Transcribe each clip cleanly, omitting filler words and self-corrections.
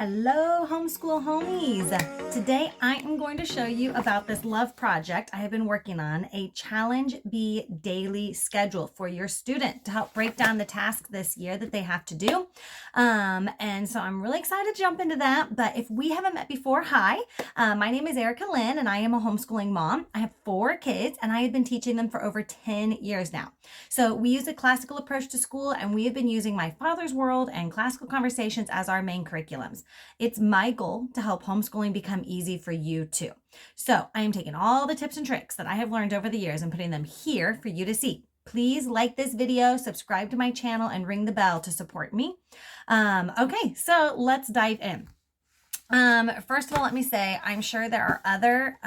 Hello, homeschool homies. Today I am going to show you about this love project I have been working on, a Challenge Bee daily schedule for your student to help break down the task this year that they have to do. And so I'm really excited to jump into that. But if we haven't met before, hi, my name is Erica Lynn and I am a homeschooling mom. I have 4 kids and I have been teaching them for over 10 years now. So we use a classical approach to school and we have been using My Father's World and Classical Conversations as our main curriculums. It's my goal to help homeschooling become easy for you too. So I am taking all the tips and tricks that I have learned over the years and putting them here for you to see. Please like this video, subscribe to my channel, and ring the bell to support me. Okay, so let's dive in. First of all, let me say, I'm sure there are other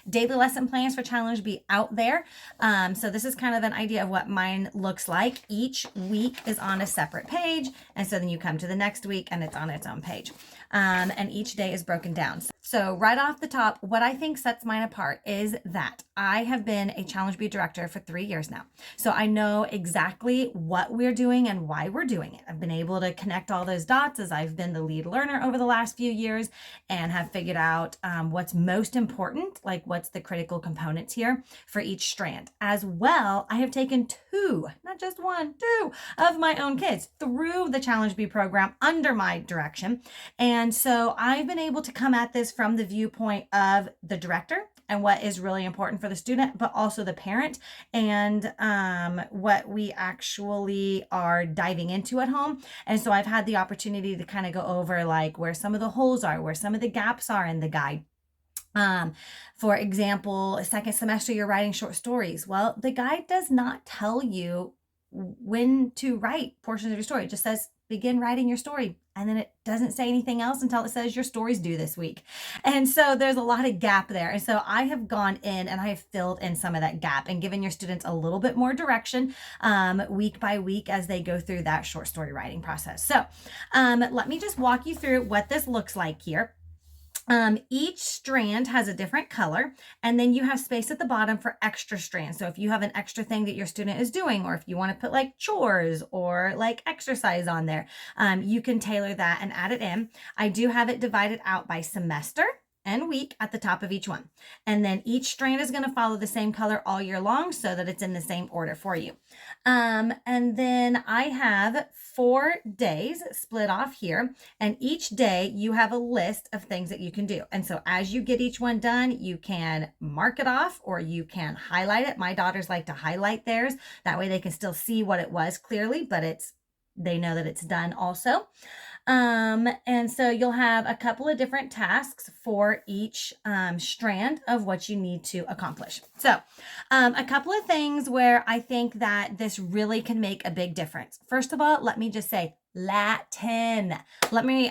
daily lesson plans for Challenge Bee out there. So this is kind of an idea of what mine looks like. Each week is on a separate page. And so then you come to the next week and it's on its own page. And each day is broken down. So right off the top, what I think sets mine apart is that I have been a Challenge Bee director for 3 years now. So I know exactly what we're doing and why we're doing it. I've been able to connect all those dots as I've been the lead learner over the last few years and have figured out what's most important, like what's the critical components here for each strand. As well, I have taken 2, not just 1, 2 of my own kids through the Challenge Bee program under my direction. And so I've been able to come at this from the viewpoint of the director and what is really important for the student, but also the parent and what we actually are diving into at home. And so I've had the opportunity to kind of go over like where some of the holes are, where some of the gaps are in the guide. For example, second semester, you're writing short stories. Well, the guide does not tell you when to write portions of your story. It just says, begin writing your story. And then it doesn't say anything else until it says your story's due this week. And so there's a lot of gap there. And so I have gone in and I have filled in some of that gap and given your students a little bit more direction week by week as they go through that short story writing process. So let me just walk you through what this looks like here. Each strand has a different color, and then you have space at the bottom for extra strands. So if you have an extra thing that your student is doing, or if you want to put like chores or like exercise on there, you can tailor that and add it in. I do have it divided out by semester and week at the top of each one. And then each strand is going to follow the same color all year long so that it's in the same order for you. And then I have 4 days split off here, and each day you have a list of things that you can do. And so as you get each one done, you can mark it off or you can highlight it. My daughters like to highlight theirs. That way they can still see what it was clearly, but they know that it's done also. And so you'll have a couple of different tasks for each strand of what you need to accomplish. So a couple of things where I think that this really can make a big difference. First of all, let me just say Latin. Let me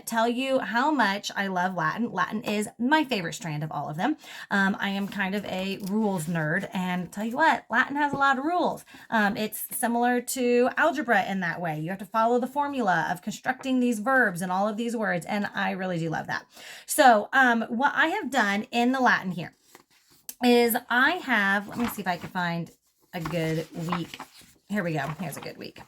tell you how much I love Latin. Latin is my favorite strand of all of them. I am kind of a rules nerd, and tell you what, Latin has a lot of rules. It's similar to algebra in that way. You have to follow the formula of constructing these verbs and all of these words, and I really do love that. So what I have done in the Latin here is let me see if I can find a good week. Here we go. Here's a good week.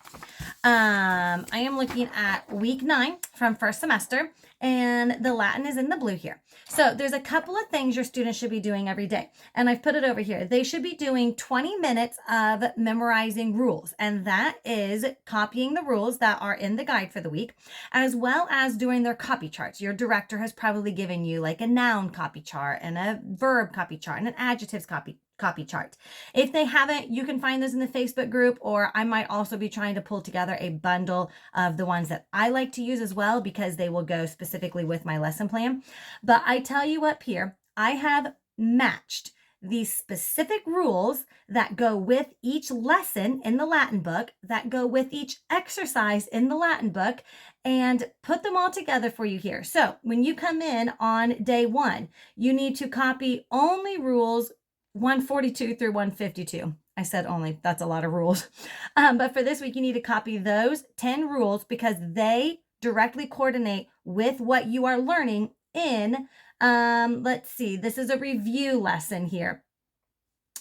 I am looking at week 9 from first semester, and the Latin is in the blue here. So there's a couple of things your students should be doing every day, and I've put it over here. They should be doing 20 minutes of memorizing rules, and that is copying the rules that are in the guide for the week, as well as doing their copy charts. Your director has probably given you like a noun copy chart and a verb copy chart and an adjectives copy chart. If they haven't, you can find those in the Facebook group, or I might also be trying to pull together a bundle of the ones that I like to use as well, because they will go specifically with my lesson plan. But I tell you up here, I have matched the specific rules that go with each lesson in the Latin book, that go with each exercise in the Latin book, and put them all together for you here. So when you come in on day 1, you need to copy only rules 142 through 152. I said only, that's a lot of rules. But for this week, you need to copy those 10 rules because they directly coordinate with what you are learning in, let's see, this is a review lesson here.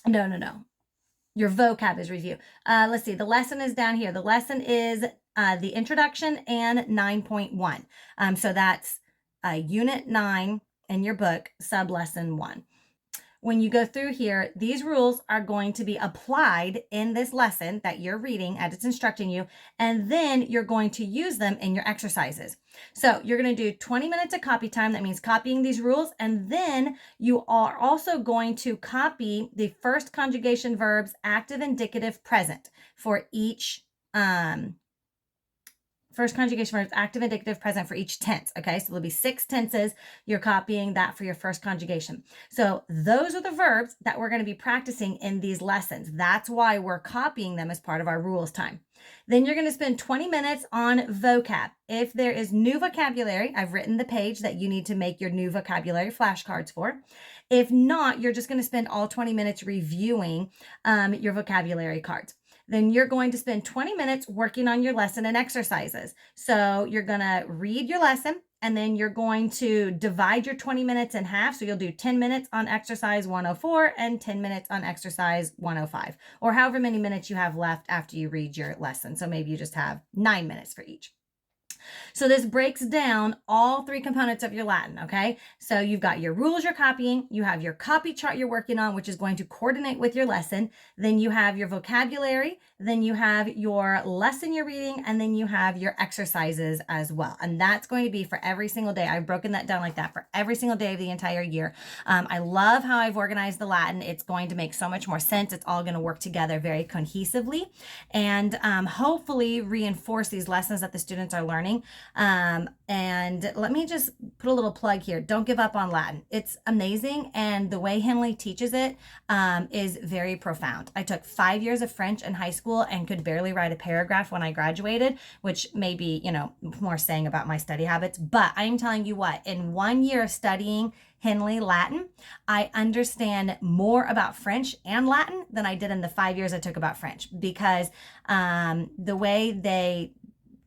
No. Your vocab is review. Let's see, the lesson is down here. The lesson is the introduction and 9.1. So that's Unit 9 in your book, sub lesson 1. When you go through here, these rules are going to be applied in this lesson that you're reading as it's instructing you, and then you're going to use them in your exercises. So you're going to do 20 minutes of copy time. That means copying these rules, and then you are also going to copy the first conjugation verbs, active, indicative, present for each first conjugation verbs, active, indicative, present for each tense. Okay, so there'll be 6 tenses. You're copying that for your first conjugation. So those are the verbs that we're going to be practicing in these lessons. That's why we're copying them as part of our rules time. Then you're going to spend 20 minutes on vocab. If there is new vocabulary, I've written the page that you need to make your new vocabulary flashcards for. If not, you're just going to spend all 20 minutes reviewing your vocabulary cards. Then you're going to spend 20 minutes working on your lesson and exercises. So you're going to read your lesson, and then you're going to divide your 20 minutes in half. So you'll do 10 minutes on exercise 104 and 10 minutes on exercise 105, or however many minutes you have left after you read your lesson. So maybe you just have 9 minutes for each. So this breaks down all 3 components of your Latin, okay? So you've got your rules you're copying, you have your copy chart you're working on, which is going to coordinate with your lesson, then you have your vocabulary, then you have your lesson you're reading, and then you have your exercises as well. And that's going to be for every single day. I've broken that down like that for every single day of the entire year. I love how I've organized the Latin. It's going to make so much more sense. It's all going to work together very cohesively, and hopefully reinforce these lessons that the students are learning. And let me just put a little plug here. Don't give up on Latin. It's amazing. And the way Henley teaches it is very profound. I took 5 years of French in high school and could barely write a paragraph when I graduated, which may be, more saying about my study habits. But I'm telling you what, in 1 year of studying Henley Latin, I understand more about French and Latin than I did in the 5 years I took about French, because the way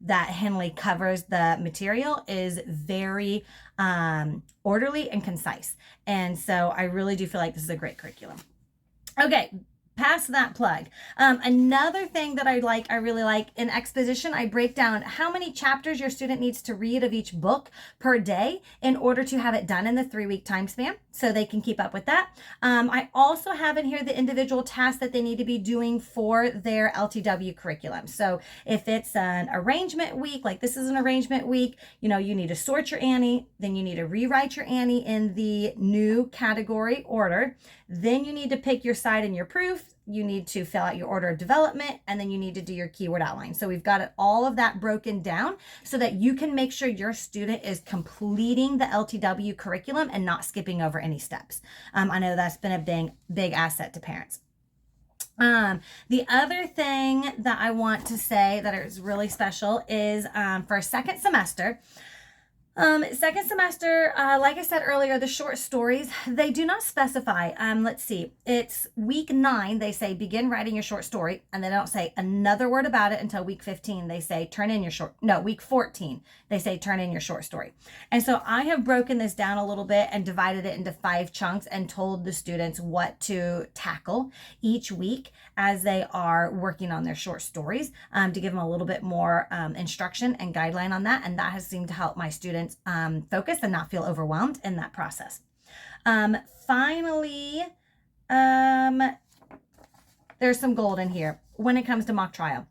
that Henley covers the material is very orderly and concise. And so I really do feel like this is a great curriculum. Okay, past that plug. Another thing that I really like in Exposition, I break down how many chapters your student needs to read of each book per day in order to have it done in the 3-week time span, so they can keep up with that. I also have in here the individual tasks that they need to be doing for their LTW curriculum. So if it's an arrangement week, like this is an arrangement week, you need to sort your Annie, then you need to rewrite your Annie in the new category order. Then you need to pick your side in your proof. You need to fill out your order of development, and then you need to do your keyword outline. So we've got all of that broken down so that you can make sure your student is completing the LTW curriculum and not skipping over any steps. I know that's been a big asset to parents. The other thing that I want to say that is really special is for second semester, second semester, like I said earlier, the short stories, they do not specify. Let's see, it's week 9. They say begin writing your short story, and they don't say another word about it until week 15. They say week 14. They say turn in your short story. And so I have broken this down a little bit and divided it into 5 chunks and told the students what to tackle each week as they are working on their short stories, to give them a little bit more instruction and guideline on that. And that has seemed to help my students focus and not feel overwhelmed in that process. Finally, there's some gold in here when it comes to mock trial.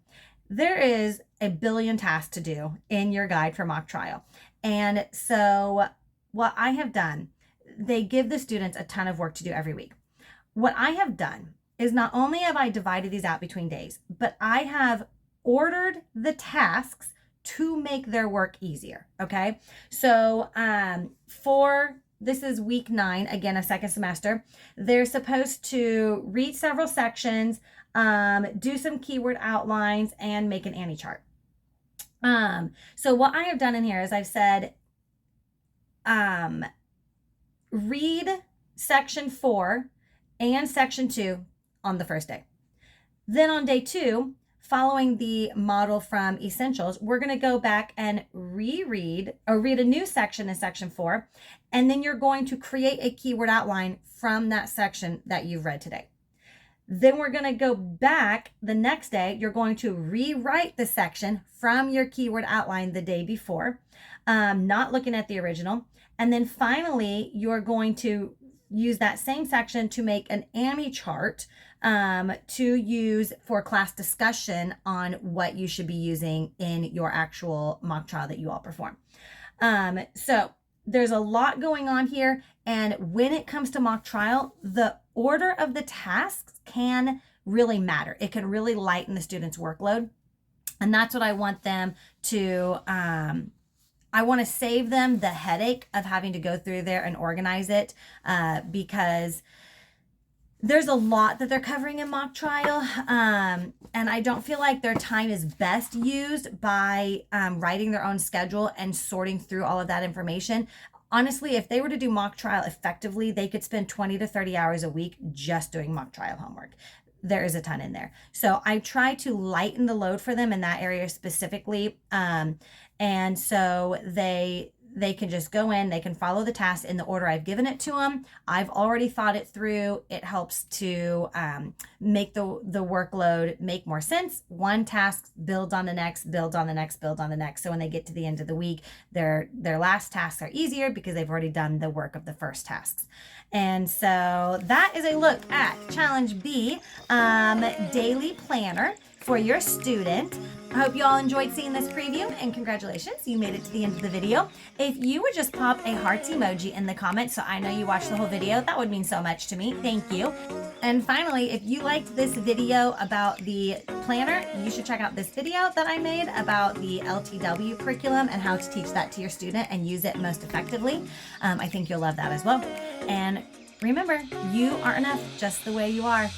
There is a billion tasks to do in your guide for mock trial. And so what I have done, they give the students a ton of work to do every week. What I have done is not only have I divided these out between days, but I have ordered the tasks to make their work easier. Okay. So, this is week 9, again, of second semester. They're supposed to read several sections, do some keyword outlines, and make an Annie chart. So what I have done in here is I've said, read section 4 and section 2 on the first day. Then on day 2, following the model from Essentials, we're going to go back and read a new section in section 4, and then you're going to create a keyword outline from that section that you've read today. Then we're going to go back the next day. You're going to rewrite the section from your keyword outline the day before, not looking at the original. And then finally, you're going to use that same section to make an AMI chart to use for class discussion on what you should be using in your actual mock trial that you all perform. So there's a lot going on here. And when it comes to mock trial, the order of the tasks can really matter. It can really lighten the student's workload. And that's what I want them to, I want to save them the headache of having to go through there and organize it, because there's a lot that they're covering in mock trial. And I don't feel like their time is best used by writing their own schedule and sorting through all of that information. Honestly, if they were to do mock trial effectively, they could spend 20 to 30 hours a week just doing mock trial homework. There is a ton in there. So I try to lighten the load for them in that area specifically. And so they can just go in, they can follow the task in the order I've given it to them. I've already thought it through. It helps to make the workload make more sense. One task builds on the next, builds on the next, builds on the next. So when they get to the end of the week, their last tasks are easier because they've already done the work of the first tasks. And so that is a look at Challenge B, Daily Planner for your student. I hope you all enjoyed seeing this preview, and congratulations, you made it to the end of the video. If you would just pop a hearts emoji in the comments so I know you watched the whole video, that would mean so much to me. Thank you. And finally, if you liked this video about the planner, you should check out this video that I made about the LTW curriculum and how to teach that to your student and use it most effectively. I think you'll love that as well. And remember, you are enough just the way you are.